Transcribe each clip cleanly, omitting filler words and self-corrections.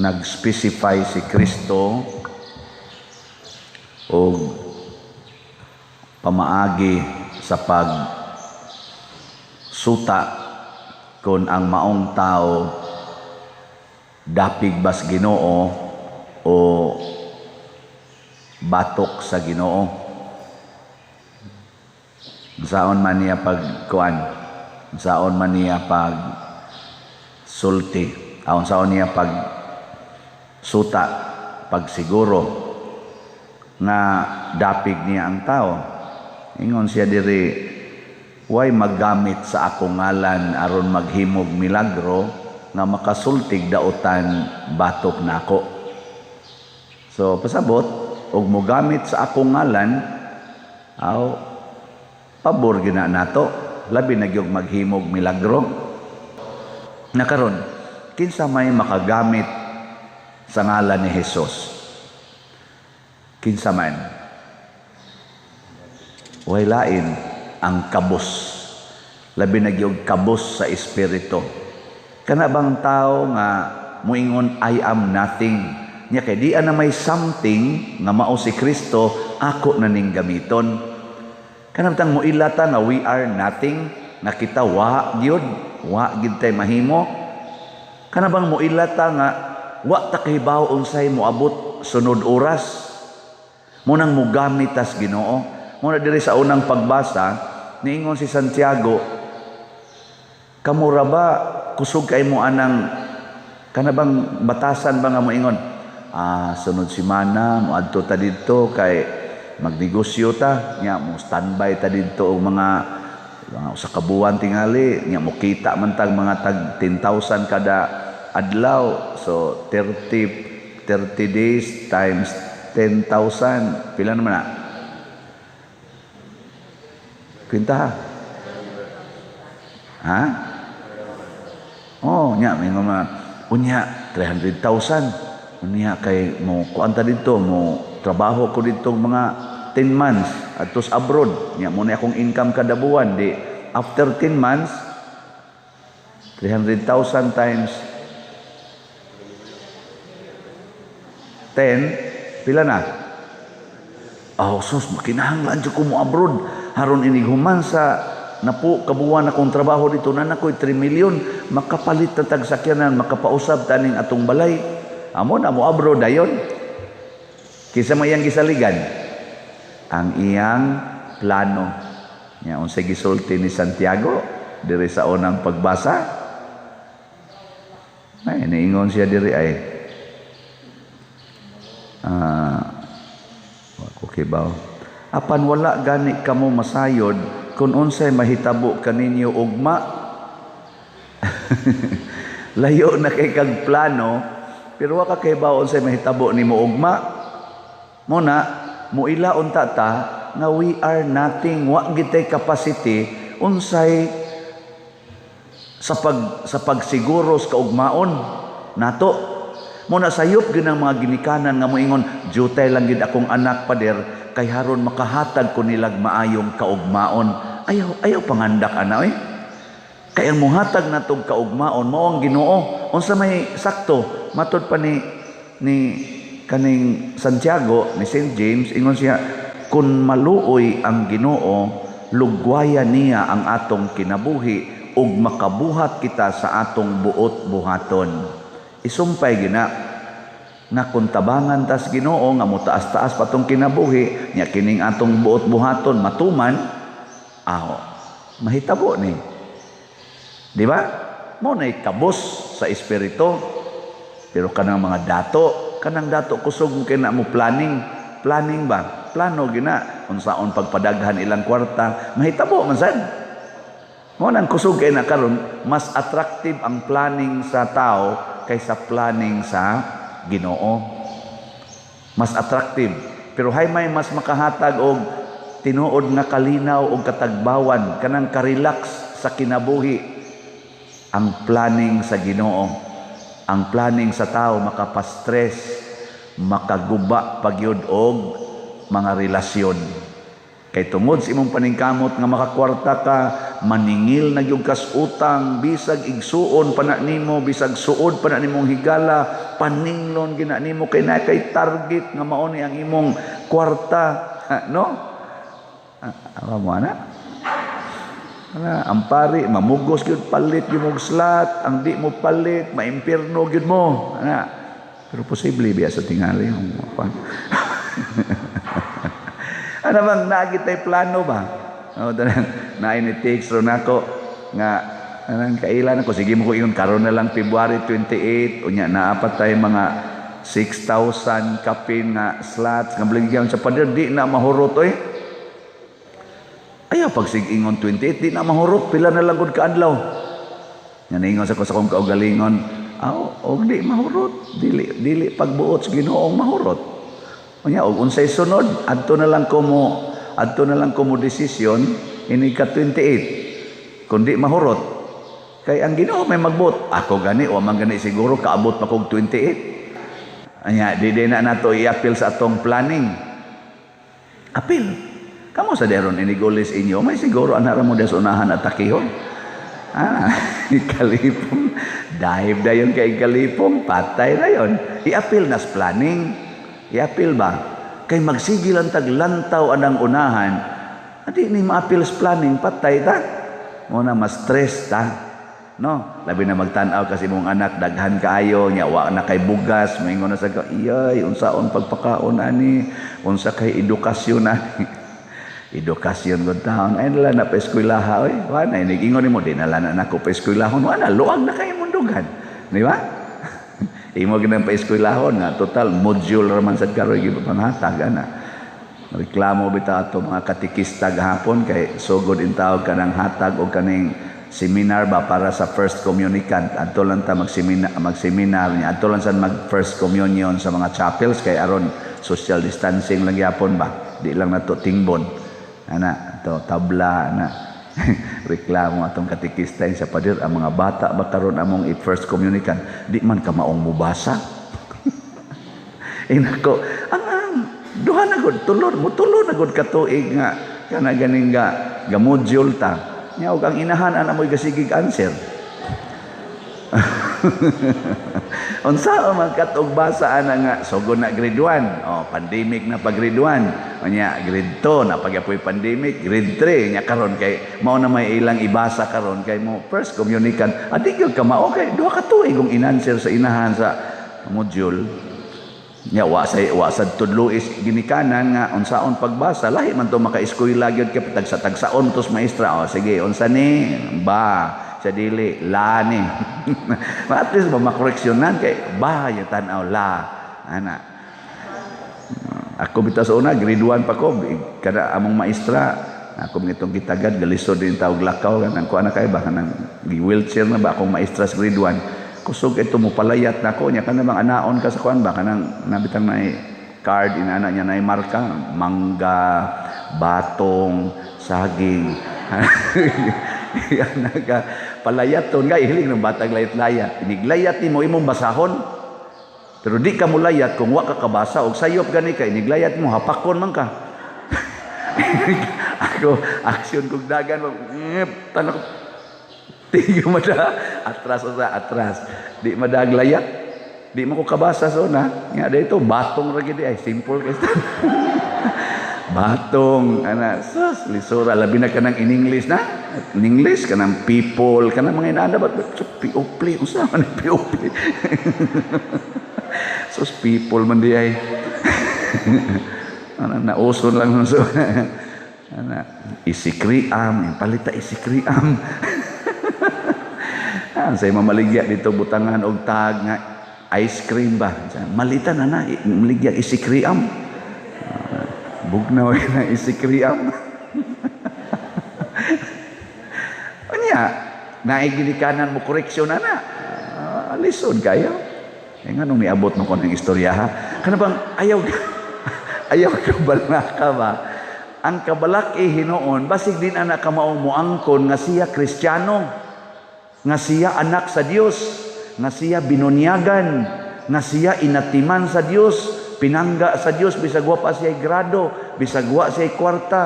nag-specify si Kristo o pamaagi sa pagsuta kung ang maong tao dapig bas Ginoo o batok sa Ginoo. Saon man niya pagkuan, saon man niya pag sulti, aon saon niya pag suta, pag siguro nga dapig niya ang tao. Ingon siya diri, way maggamit sa akong ngalan aron maghimog milagro nga makasultig dautan batok nako. So pasabot og mo gamit sa akong ngalan, aw pabor gina nato, labi na gyud maghimog milagro. Nakaron kinsa may makagamit sa ngalan ni Hesus? Kinsa man? Way lain ang kabus. Labi na gyud kabus sa espiritu. Kana bang tao nga muingon I am nothing, nya kay di ana may something nga mao si Kristo ako na ning gamiton. Kana tang muilata nga we are nothing, nga kita wa gyud tay mahimo. Kana bang muilata nga wa ta kahibaw unsay moabot sunod oras. Munang mugamit tas Ginoo. Muna diri sa unang pagbasa, niingon si Santiago, kamura ba kusog kay mo anang kanabang batasan ba nga moingon? Sunod semana mo adto ta didto kay magnegosyo ta, nya mo standby ta didto og mga sa kabuan tingali, nya mo kita man tag mga tag 10,000 kada adlaw. So 30 days times 10,000, pila naman na? Kwinta ha? Oh, nya may mga unya 300,000. Unya kay mo kuanta dito, mo trabaho ko dito mga 10 months atos abroad. Nya mo na akong income kada buwan di after 10 months 300,000 times 10, pila na? Sus, makinahanglan jud ko mo abroad. Haron inig human sa napo kabuwan akong trabaho dito na nakoy 3 million, makapalit na tag sakyanan, makapausab taning atong balay. Amo na mo abroad dayon. Kisa mo iyang gisaligan ang iyang plano. Nya unsay gisulti ni Santiago diri sa unang pagbasa. Ay niingon siya diri ay okay ba? Apan wala gani kamo masayod kung unsay mahitabo kaninyo ugma. Layo na kay kag plano, pero wa ka kay ba unsay mahitabo nimo ugma. Muna muila unta ta nga we are nothing, wa gitay capacity unsay sa pagsiguro sa kaugmaon nato. Muna sayop gid ang mga ginikanan nga moingon, jutay lang gid akong anak pader kay haron makahatag ko nilag maayong kaugmaon. Ayaw pangandak ana oy. Kay ang muhatag natog kaugmaon mao ang Ginoo. Unsa may sakto matud pa ni kaning Santiago ni St. James, ingon siya, kun maluoy ang Ginoo, lugwayan niya ang atong kinabuhi ug makabuhat kita sa atong buot buhaton. Isumpay gina nga kung tabangan tas Ginoo nga mutaas-taas patong kinabuhi nya kining atong buot buhaton matuman, mahitabo ni. Di ba? Mo nay kabos sa espiritu. Pero kanang mga dato kusog kay na mo planning ba? Plano gina unsaon pagpadaghan ilang kwarta, mahitabo man sad. Mo nang kusog kay na karon mas attractive ang planning sa tao kaysa planning sa Ginoo. Mas attractive. Pero hay may mas makahatag og tinuod nga kalinaw og katagbawan, kanang ka-relax sa kinabuhi ang planning sa Ginoo. Ang planning sa tao makapastress, makaguba pagyud og mga relasyon. Kay tungod sa imong paningkamot nga makakwarta ka, maningil na gyud kas utang, bisag igsuon pa na nimo, bisag suod pa na nimong higala, paninglon gina nimo kay na kay target nga mao ni ang imong kwarta, no? Awa mo na. Ang pari mamugos gyud palit gyud slot, ang di mo palit maimpierno gyud mo. Pero posible biya sa tingali yung ano bang nagitay plano ba? Na ini-text ron ako nga anang kailan ako sige mo ko ingon karon na lang February 28 unya naapat tay mga 6,000 kapin nga slots nga bligyan sa pader di na mahurot oy. Ayaw pag sig-ingon 28 di na mahurot pila na lang gud ka adlaw. Nga ningon sa ko sa kong kaugalingon, og di mahurot dili pagbuot sa Ginoong mahurot. Unya og unsay sunod adto na lang ko mo desisyon ini ka 28 kundi mahurot kay ang Ginoo may magbot ako gani o man gani siguro kaabot pa kog 28 anya di na nato i-appeal sa atong planning appeal kamo sa deron inigulis inyo may siguro anara mo des unahan at takihon ikalipong dive dayon kay ikalipong patay dayon i-appeal nas planning i-appeal ba kay magsigil ang taglantaw anang unahan, adi ni ma-appeal sa planning, patay ta. Muna mas stress ta. No? Labi na magtanaw kasi mong anak, daghan kaayo, nya wa na kay bugas, maingon na sa iyay, unsaon pagpakaon ani, unsa kay edukasyon ani. Edukasyon gud taon, ay nala na pa eskwelaha, oy. Wa na, nag-ingon mo, di nala na ako pa eskwelahon, wa na, luag na kayo mundugan. Di ba? Imo ginang pa-eskwelahon nga total module raman sad karon gyud panghatag ana. Reklamo bitaw ato mga katikista gahapon kay sugod in tawag kanang hatag o kaning seminar ba para sa first communicant. Adto lang ta mag-seminar niya. Adto lang sad mag first communion sa mga chapels kay aron social distancing lang gyapon ba. Di lang nato tingbon. Ana to tabla ana. Reklamo atong katikista sa pader ang mga bata ba karon among first communicant di man ka maong mubasa. Inako ang duha na gud tulo na gud ka tuig nga kana ganing ga module ta nya og ang inahan ana mo'y gasigig answer. Unsa man katog basa ana nga sugod na grade 1 pandemic na pag grade 1 nya grade 2 na pagyapoy pandemic grade 3 nya karon kay mao na may ilang ibasa karon kay mo first communicant adi gyud ka mao kay duha ka tuig kung inanswer sa inahan sa module nya wa sa tudlo is ginikanan nga unsaon pagbasa lahi man to maka-eskwela gyud kay tagsa-tagsaon tos maestra sige unsa ni ba sa dili la ni at least makoreksyonan kay ba yung tanaw la ana ako bitaw sa una grade 1 pa ko kada among maestra ako ngitong gitagad galisod din tawag lakaw kanang kuan na kay ba kanang wheelchair na ba akong maestra sa grade 1 kusog ito mo palayat nako nya kana bang anaon ka sa kuan ba kanang nabitang na card inana nya na marka mangga batong saging yan naga palayat ton nga ihiling ng batang layat-layat iniglayat nimo imong basahon pero di ka mo layat kung wa ka kabasa og sayop gani ka iniglayat mo hapakon man ka ako aksyon kog dagan tanak tiyo mada atras di madaglayat di mo ko kabasa so na nga dito batong ra gid ay simple kasi batong ana sus lisura labi na kanang in English na in English kanang people kanang mga inanda ba people usa man people sus people man di ay ana nauson lang so ana isikriam palita isikriam say mamaligya dito butangan og tag nga ice cream ba malitan na maligya isikriam bugnaw na isikriam. Anya, naigilikanan mo koreksyon na. Lisod kayo. Nga nung niabot mo ko ng istorya ha. Kana bang ayaw kabalaka ba? Ang kabalaki hinoon, basig din anak ka maong muangkon nga siya Kristiyano, nga siya anak sa Dios, nga siya binunyagan, nga siya inatiman sa Dios, pinangga sa Dios bisag wa pa siya grado bisag wa siya kwarta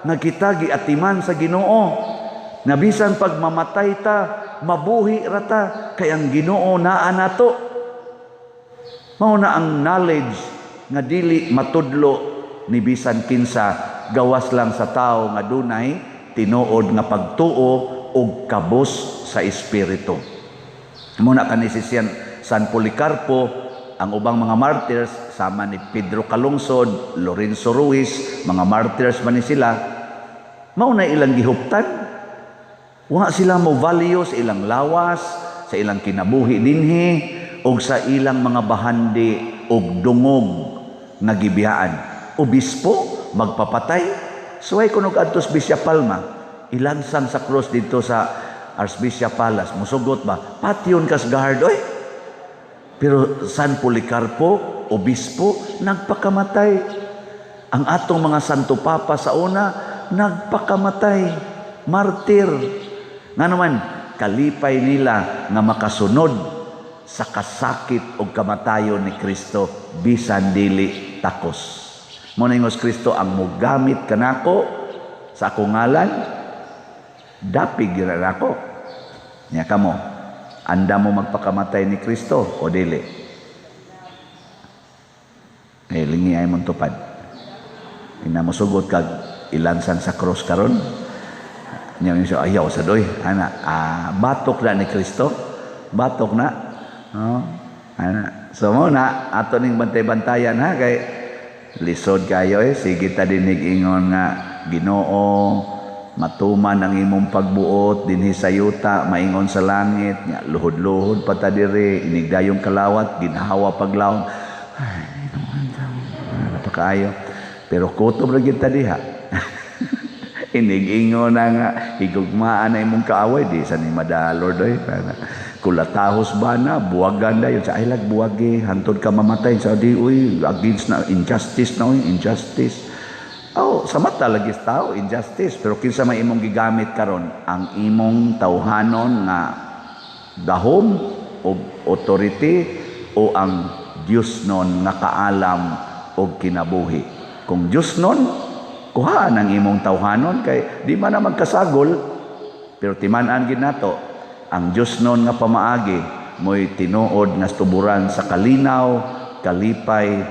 nagkita giatiman sa Ginoo Nga bisan pag mamatay ta, mabuhi rata, kay ang Ginoo naa nato. Mao na ang knowledge nga dili matudlo ni bisan kinsa, gawas lang sa tao nga dunay tinuod nga pagtuo og kabus sa espiritu. Muna kani si San Policarpo, ang ubang mga martyrs sama ni Pedro Calungsod, Lorenzo Ruiz, mga martyrs man ni sila, mao na ilang gihuptan. Wa sila mo value sa ilang lawas, sa ilang kinabuhi dinhi, og sa ilang mga bahandi og dungog nga gibiyaan. Obispo magpapatay. Suway kunog adtos Bishop Palma, ilansang sa cross dito sa Archbishop Palace. Musugot ba? Patyon kas guard, oy. Pero San Policarpo, obispo, nagpakamatay. Ang atong mga santo papa sa una, nagpakamatay. Martir. Nga naman, kalipay nila nga makasunod sa kasakit o kamatayon ni Kristo bisan dili takos. Muna ingos Kristo ang mugamit kanako sa akong ngalan, dapig yun ako. Nya kamo, anda mo magpakamatay ni Kristo o dili? Lingi ay mong tupad. Ina mo sugot kag ilansan sa cross karon. Nya yung ayaw sa doy. Batok na ni Kristo. Batok na. So muna, ato ning bantay-bantayan ha, kay lisod kayo sige ta dinig ingon nga Ginoo, matuman ang imong pagbuot dinhi sa yuta, maingon sa langit, nya luhod-luhod pa ta diri, inigdayong kalawat, ginhawa paglawom. Ay, napakaayo. Pero kutob ra gyud ta diha. Inig-ingon na nga, higugmaan na imong kaaway, di sa ni madalor doy. Kulatahos ba na, buwagan na yun. Sa ilag buwagi, hantod ka mamatay. Sa di, uy, against na, injustice na, uy, injustice. Sa mata lagi tao, injustice. Pero kinsa may imong gigamit karon ang imong tawhanon nga gahom o authority o ang Diyos nun nga kaalam o kinabuhi. Kung Diyos nun, kuhaan ang imong tawhanon kay di man na magkasagol, pero timan-an gid nato ang Diyos nun nga pamaagi mo'y tinuod nga tuburan sa kalinaw, kalipay,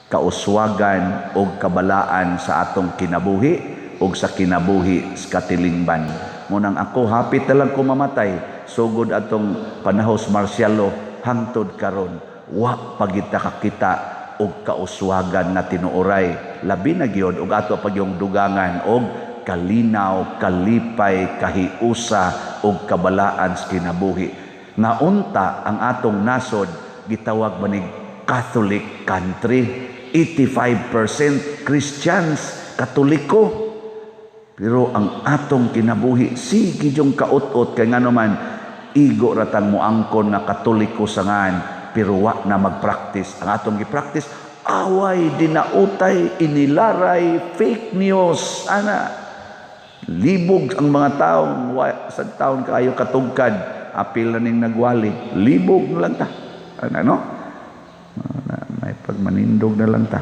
kauswagan o kabalaan sa atong kinabuhi o sa kinabuhi sa katilingban. Munang ako hapit na lang kumamatay, sugod atong panahos marsyalo hangtod karon, wa pagita kakita og kauswagan na tinuoray, labi na gyud og ato pag yung dugangan og kalinaw, kalipay, kahiusa og kabalaan sa kinabuhi. Nga unta ang atong nasod gitawag manig Catholic country. 85% Christians, Katoliko. Pero ang atong kinabuhi sige yung kaot-ot kay ngano man igo ratang moangkon nga Katoliko sangan pero wa na mag-practice. Ang atong gi-practice away, dinautay, inilaray, fake news, libog ang mga taong sa taon kayo katugkad, apil na ning nagwali, libog na lang ta. May pagmanindog na lang ta.